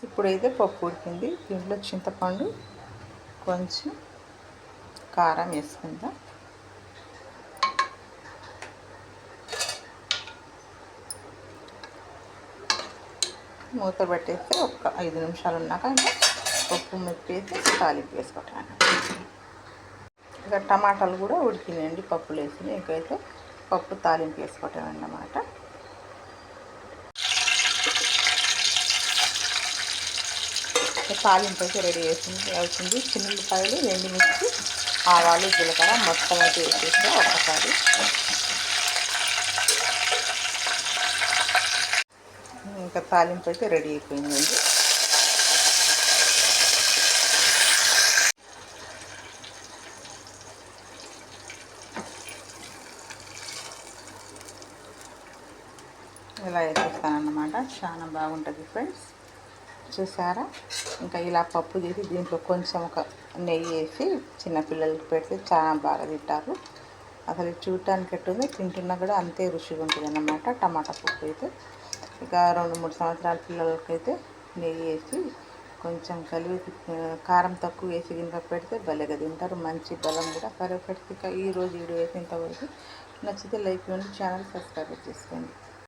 ఇప్పుడైతే పప్పు ఉడికింది. దీంట్లో చింతపండు, కొంచెం కారం వేసుకుందాం. మూత పెట్టేస్తే ఒక 5 నిమిషాలు ఉన్నాక ఇంకా పప్పు మెప్పేసి తాలింపు వేసుకోవటాను. ఇక టమాటాలు కూడా ఉడికినాయండి, పప్పులు వేసి ఇంకైతే పప్పు తాలింపు వేసుకోవటం అన్నమాట. తాలింపు అయితే రెడీ అవుతుంది. చిన్నులపాయలు, ఎండుమిర్చి, ఆవాలు, జీలకర్ర మొత్తం అయితే వేసేసి ఒకసారి ఇంకా తాలింపు అయితే రెడీ అయిపోయిందండి. ఇలా వేసేస్తానన్నమాట. చాలా బాగుంటుంది ఫ్రెండ్స్, చూసారా. ఇంకా ఇలా పప్పు చేసి దీంట్లో కొంచెం ఒక నెయ్యి వేసి చిన్నపిల్లలకి పెడితే చాలా బాగా తింటారు. అసలు చూడటానికి ఎట్టుంది, తింటున్నా కూడా అంతే రుచిగా ఉంటుంది అన్నమాట టమాటా పప్పు అయితే. ఇక 2-3 సంవత్సరాల పిల్లలకైతే నెయ్యి వేసి కొంచెం కలిపి కారం తక్కువ వేసి కింద పెడితే భలేగా తింటారు. మంచి బలం కూడా. సరే ఫ్రెండ్స్, ఇక ఈరోజు వీడియో అయితే ఇంతవరకు. నచ్చితే లైక్ చేయండి, ఛానల్ సబ్స్క్రైబ్ చేసుకోండి.